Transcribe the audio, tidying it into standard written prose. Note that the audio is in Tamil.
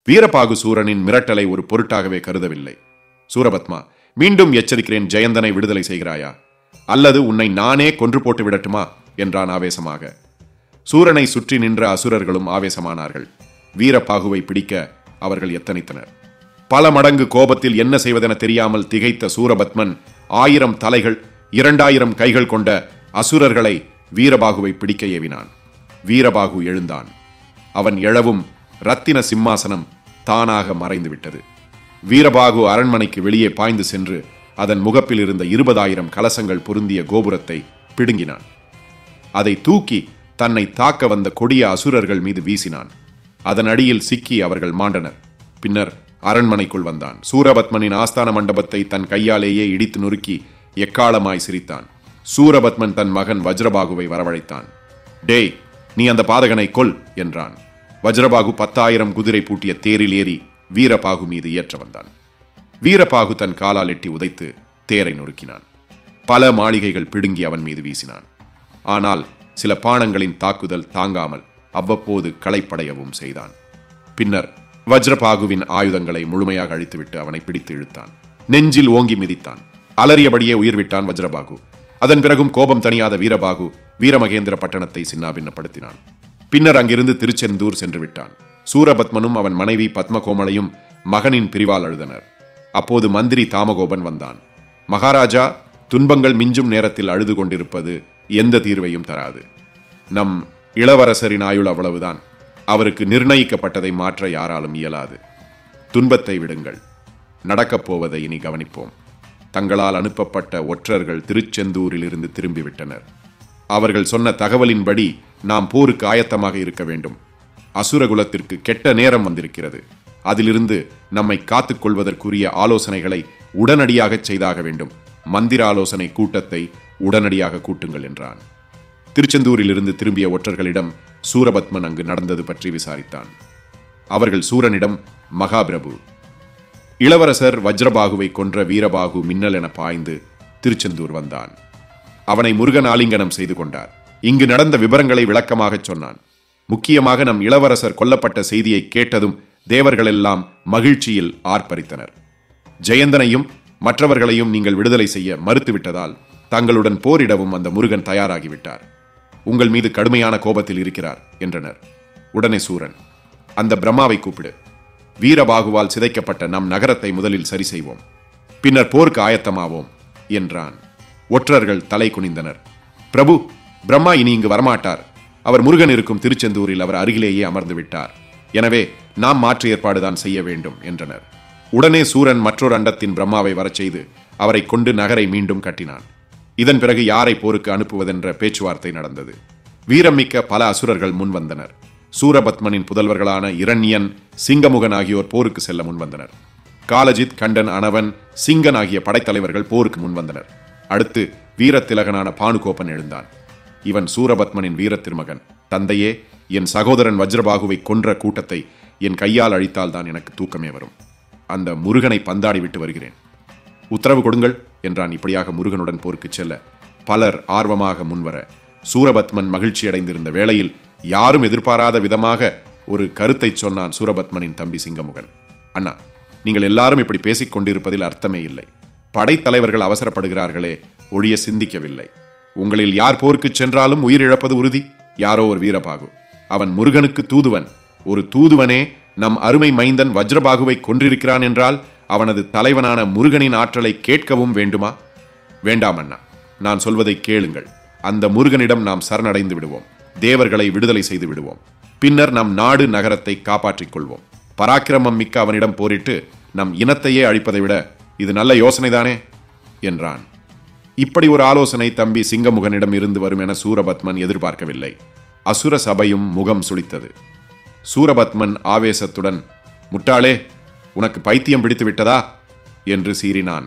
வீரபாகு சூரனின் மிரட்டலை ஒரு பொருட்டாகவே கருதவில்லை. சூரபத்மா, மீண்டும் எச்சரிக்கிறேன், ஜெயந்தனை விடுதலை செய்கிறாயா, அல்லது உன்னை நானே கொன்று போட்டு விடட்டுமா என்றான் ஆவேசமாக. சூரனை சுற்றி நின்ற அசுரர்களும் ஆவேசமானார்கள். வீரபாகுவை பிடிக்க அவர்கள் எத்தனித்தனர். பல மடங்கு கோபத்தில் என்ன செய்வதென தெரியாமல் திகைத்த சூரபத்மன் 1000 தலைகள் 2000 கைகள் கொண்ட அசுரர்களை வீரபாகுவை பிடிக்க ஏவினான். வீரபாகு எழுந்தான். அவன் எழவும் ரத்தின சிம்மாசனம் தானாக மறைந்துவிட்டது. வீரபாகு அரண்மனைக்கு வெளியே பாய்ந்து சென்று அதன் முகப்பில் இருந்த 20,000 கலசங்கள் பொருந்திய கோபுரத்தை பிடுங்கினான். அதை தூக்கி தன்னை தாக்க வந்த கொடிய அசுரர்கள் மீது வீசினான். அதன் அடியில் சிக்கி அவர்கள் மாண்டனர். பின்னர் அரண்மனைக்குள் வந்தான். சூரபத்மனின் ஆஸ்தான மண்டபத்தை தன் கையாலேயே இடித்து நொறுக்கி எக்காலமாய் சிரித்தான். சூரபத்மன் தன் மகன் வஜ்ரபாகுவை வரவழைத்தான். டேய், நீ அந்த பாதகனை கொல் என்றான். வஜ்ரபாகு 10,000 குதிரை பூட்டிய தேரில் ஏறி வீரபாகு மீது ஏற்ற வந்தான். வீரபாகு தன் காலால் எட்டி உதைத்து தேரை நொறுக்கினான். பல மாளிகைகள் பிடுங்கி அவன் மீது வீசினான். ஆனால் சில பாணங்களின் தாக்குதல் தாங்காமல் அவ்வப்போது களைப்படையவும் செய்தான். பின்னர் வஜ்ரபாகுவின் ஆயுதங்களை முழுமையாக அழித்துவிட்டு அவனை பிடித்து இழுத்தான். நெஞ்சில் ஓங்கி மிதித்தான். அலறியபடியே உயிர் விட்டான் வஜ்ரபாகு. அதன் பிறகும் கோபம் தணியாத வீரபாகு வீரமகேந்திர பட்டணத்தை சின்னாபின்னப்படுத்தினான். பின்னர் அங்கிருந்து திருச்செந்தூர் சென்று விட்டான். சூரபத்மனும் அவன் மனைவி பத்மகோமளையும் மகனின் பிரிவால் அழுதனர். அப்போது மந்திரி தாமகோபன் வந்தான். மகாராஜா, துன்பங்கள் மிஞ்சும் நேரத்தில் அழுது கொண்டிருப்பது எந்த தீர்வையும் தராது. நம் இளவரசரின் ஆயுள் அவ்வளவுதான். அவருக்கு நிர்ணயிக்கப்பட்டதை மாற்ற யாராலும் இயலாது. துன்பத்தை விடுங்கள். நடக்கப் போவதை இனி கவனிப்போம். தங்களால் அனுப்பப்பட்ட ஒற்றர்கள் திருச்செந்தூரில் இருந்து திரும்பிவிட்டனர். அவர்கள் சொன்ன தகவலின்படி நாம் போருக்கு ஆயத்தமாக இருக்க வேண்டும். அசுரகுலத்திற்கு கெட்ட நேரம் வந்திருக்கிறது. அதிலிருந்து நம்மை காத்துக் கொள்வதற்குரிய ஆலோசனைகளை உடனடியாக செய்தாக வேண்டும். மந்திர ஆலோசனை கூட்டத்தை உடனடியாக கூட்டுங்கள் என்றான். திருச்செந்தூரில் இருந்து திரும்பிய ஒற்றர்களிடம் சூரபத்மன் அங்கு நடந்தது பற்றி விசாரித்தான். அவர்கள் சூரனிடம், மகாபிரபு, இளவரசர் வஜ்ரபாகுவை கொன்ற வீரபாகு மின்னல் என பாய்ந்து திருச்செந்தூர் வந்தான். அவனை முருகன் ஆலிங்கனம் செய்து கொண்டார். இங்கு நடந்த விவரங்களை விளக்கமாகச் சொன்னான். முக்கியமாக நம் இளவரசர் கொல்லப்பட்ட செய்தியை கேட்டதும் தேவர்களெல்லாம் மகிழ்ச்சியில் ஆர்ப்பரித்தனர். ஜெயந்தனையும் மற்றவர்களையும் நீங்கள் விடுதலை செய்ய மறுத்துவிட்டதால் தங்களுடன் போரிடவும் அந்த முருகன் தயாராகிவிட்டார். உங்கள் மீது கடுமையான கோபத்தில் இருக்கிறார் என்றனர். உடனே சூரன், அந்த பிரம்மாவை கூப்பிடு. வீரபாகுவால் சிதைக்கப்பட்ட நம் நகரத்தை முதலில் சரி செய்வோம், பின்னர் போருக்கு ஆயத்தமாவோம் என்றான். ஒற்றர்கள் தலை குனிந்தனர். பிரபு, பிரம்மா இனி இங்கு வரமாட்டார். அவர் முருகன் இருக்கும் திருச்செந்தூரில் அவர் அருகிலேயே அமர்ந்து விட்டார். எனவே நாம் மாற்று ஏற்பாடுதான் செய்ய வேண்டும் என்றனர். உடனே சூரன் மற்றொரு அண்டத்தின் பிரம்மாவை வரச் செய்து அவரை கொண்டு நகரை மீண்டும் கட்டினான். இதன் பிறகு யாரை போருக்கு அனுப்புவதென்ற பேச்சுவார்த்தை நடந்தது. வீரமிக்க பல அசுரர்கள் முன்வந்தனர். சூரபத்மனின் புதல்வர்களான இரண்யன், சிங்கமுகன் ஆகியோர் போருக்கு செல்ல முன்வந்தனர். காலஜித், கண்டன், அனவன், சிங்கன் ஆகிய படைத்தலைவர்கள் போருக்கு முன்வந்தனர். அடுத்து வீரத்திலகனான பானுகோபன் எழுந்தான். இவன் சூரபத்மனின் வீர திருமகன். தந்தையே, என் சகோதரன் வஜ்ரபாகுவை கொன்ற கூட்டத்தை என் கையால் அழித்தால்தான் எனக்கு தூக்கமே வரும். அந்த முருகனை பந்தாடி விட்டு வருகிறேன். உத்தரவு கொடுங்கள் என்றான். இப்படியாக முருகனுடன் போருக்கு செல்ல பலர் ஆர்வமாக முன்வர சூரபத்மன் மகிழ்ச்சியடைந்திருந்த வேளையில் யாரும் எதிர்பாராத விதமாக ஒரு கருத்தை சொன்னான் சூரபத்மனின் தம்பி சிங்கமுகன். அண்ணா, நீங்கள் எல்லாரும் இப்படி பேசிக் கொண்டிருப்பதில் அர்த்தமே இல்லை. படைத்தலைவர்கள் அவசரப்படுகிறார்களே ஒழிய சிந்திக்கவில்லை. உங்களில் யார் போருக்கு சென்றாலும் உயிரிழப்பது உறுதி. யாரோ ஒரு வீரபாகு, அவன் முருகனுக்கு தூதுவன். ஒரு தூதுவனே நம் அருமை மைந்தன் வஜ்ரபாகுவை கொன்றிருக்கிறான் என்றால் அவனது தலைவனான முருகனின் ஆற்றலை கேட்கவும் வேண்டுமா? வேண்டாம் அண்ணா, நான் சொல்வதை கேளுங்கள். அந்த முருகனிடம் நாம் சரணடைந்து விடுவோம். தேவர்களை விடுதலை செய்து விடுவோம். பின்னர் நம் நாடு நகரத்தை காப்பாற்றிக் கொள்வோம். பராக்கிரமம் மிக்க அவனிடம் போரிட்டு நம் இனத்தையே அழிப்பதை விட இது நல்ல யோசனைதானே என்றான். இப்படி ஒரு ஆலோசனை தம்பி சிங்கமுகனிடம் இருந்து வரும் என சூரபத்மன் எதிர்பார்க்கவில்லை. அசுர சபையும் முகம் சுளித்தது. சூரபத்மன் ஆவேசத்துடன், முட்டாளே, உனக்கு பைத்தியம் பிடித்து விட்டதா என்று சீறினான்.